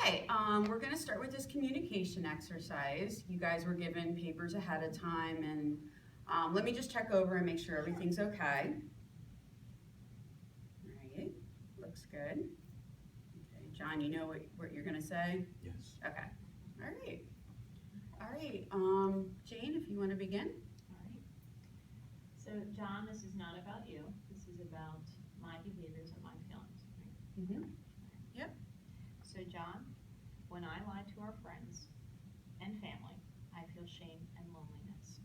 Okay, we're gonna start with this communication exercise. You guys were given papers ahead of time, and let me just check over and make sure everything's okay. All right, looks good. Okay, John, you know what you're gonna say? Yes. Okay, all right. All right, Jane, if you wanna begin? All right. So John, this is not about you. This is about my behaviors and my feelings, right? Mm-hmm. Yep. So John, when I lie to our friends and family, I feel shame and loneliness.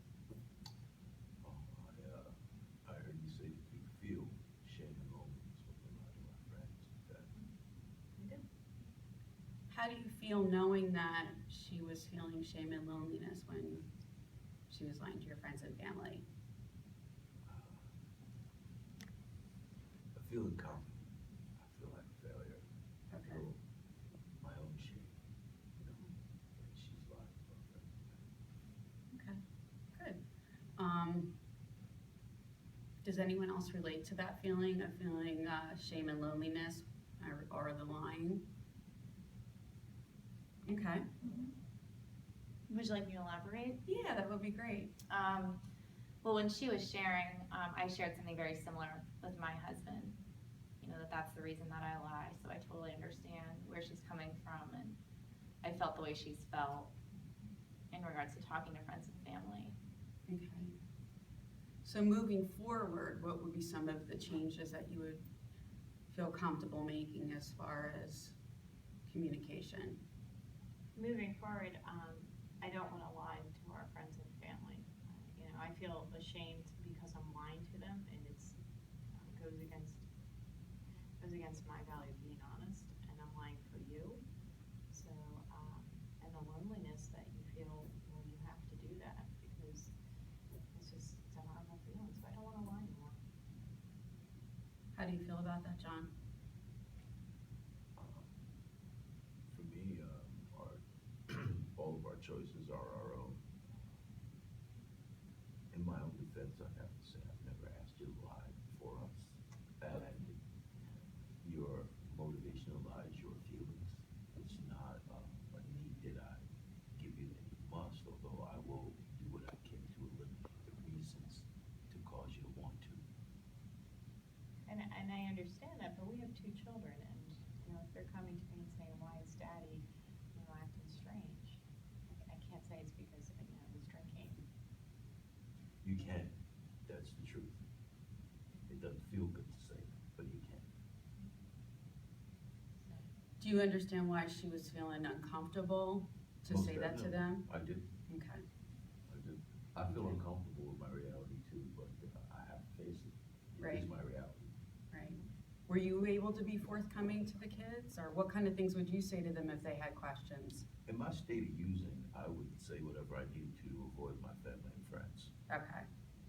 Oh, I heard you say that you feel shame and loneliness when you lie to our friends and family. I do. How do you feel knowing that she was feeling shame and loneliness when she was lying to your friends and family? I feel incompetent. I feel like a failure. I Okay. feel my own shame, when she's lying to our friends and family. Okay, good. Does anyone else relate to that feeling of feeling shame and loneliness or the lying? Okay, Would you like me to elaborate? yeah, that would be great. Well, when she was sharing, I shared something very similar with my husband. You know, that's the reason that I lie, so I totally understand where she's coming from, and I felt the way she's felt in regards to talking to friends and family. Okay. So moving forward, what would be some of the changes that you would feel comfortable making as far as communication? Moving forward, I don't want to lie to our friends and family. I feel ashamed because I'm lying to them, and it's goes against my value of being honest, and I'm lying for you. So, and the loneliness that you feel when you have to do that, because it's a horrible feeling. So I don't want to lie anymore. How do you feel about that, John? For me, all of our choices are our own. In my own defense, I have to say I've never asked you to lie for us. And your motivational lie is your feelings. It's not a need that I give you that you must, although I will do what I can to eliminate the reasons to cause you to want to. And I understand that, but we have two children, and if they're coming to me and saying, "Why is Daddy, acting strange?" I can't say it's because he's drinking. You can. That's the truth. It doesn't feel good to say, but you can. So, Do you understand why she was feeling uncomfortable to Most say that to definitely. them? I do. Okay. I do. I feel uncomfortable with my reality too, but I have to face it. It Right. is my reality. Right. Were you able to be forthcoming to the kids, or what kind of things would you say to them if they had questions? In my state of using, I would say whatever I needed to avoid my family and friends. Okay.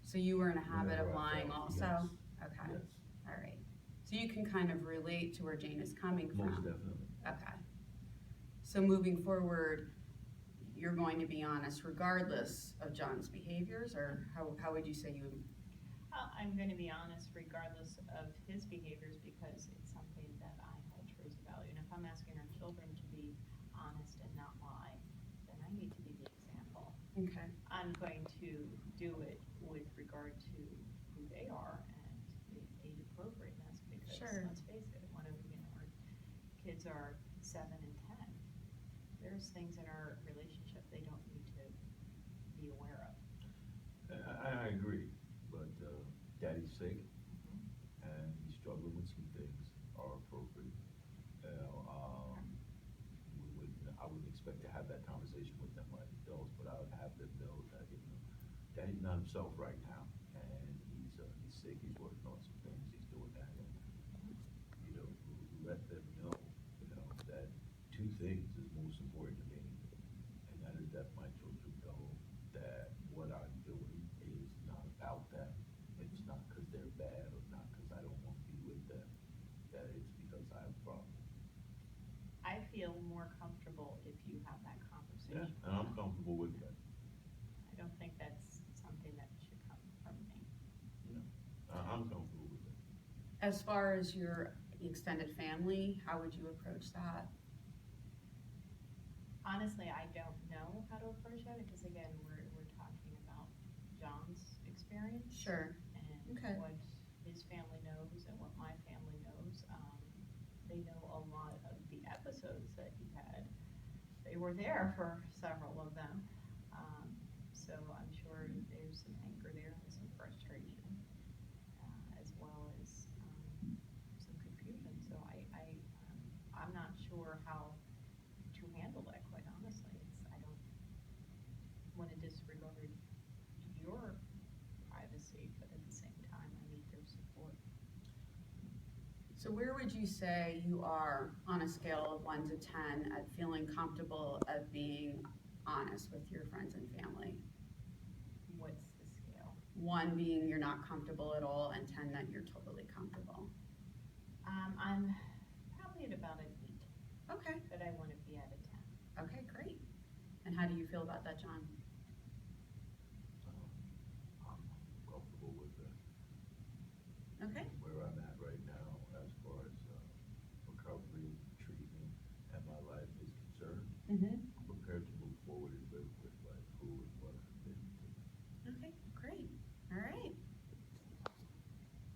So you were in a habit of Whenever I lying felt- also? yes. Okay. Yes, All right. So you can kind of relate to where Jane is coming from? most definitely. Okay. So moving forward, you're going to be honest regardless of John's behaviors, or how would you say you? I'm going to be honest regardless of his behaviors, because it's something that I hold true as a value. And if I'm asking our children to be honest and not lie, then I need to be the example. Okay. I'm going to do it with regard to who they are and the age appropriateness, because Sure. let's face it, when our kids are 7 and 10, there's things in our relationship they don't need to be aware of. I agree, but Daddy's sick and he's struggling with some things are appropriate. I wouldn't expect to have that conversation with them like adults, but I would have them know that Daddy's not himself right now, and he's sick. He's working on some things. He's doing that, and let them know, that two things is most important to me, and that is that my children know that what I'm doing is not about them. It's not because they're bad or not because I don't want to be with them. That it's because I have a problem. I feel more comfortable if you have that Yeah, conversation. and I'm comfortable with that. I don't think that's something that should come from me. I'm comfortable with it. As far as your extended family, how would you approach that? honestly, I don't know how to approach that, because again, we're talking about John's experience. Sure. And Okay. what his family knows and what my family knows. They know a lot of the episodes that he had. They were there for several of them. So I'm sure there's some anger there and some frustration, as well as some confusion. So I'm not sure how to handle that, quite honestly. I don't want to disregard your privacy, but at the same time, I need their support. So where would you say you are on a scale of 1 to 10 at feeling comfortable at being honest with your friends and family? What's the scale? 1 being you're not comfortable at all, and 10 that you're totally comfortable. I'm probably at about an 8, Okay, but I want to be at a 10. okay, great. And how do you feel about that, John?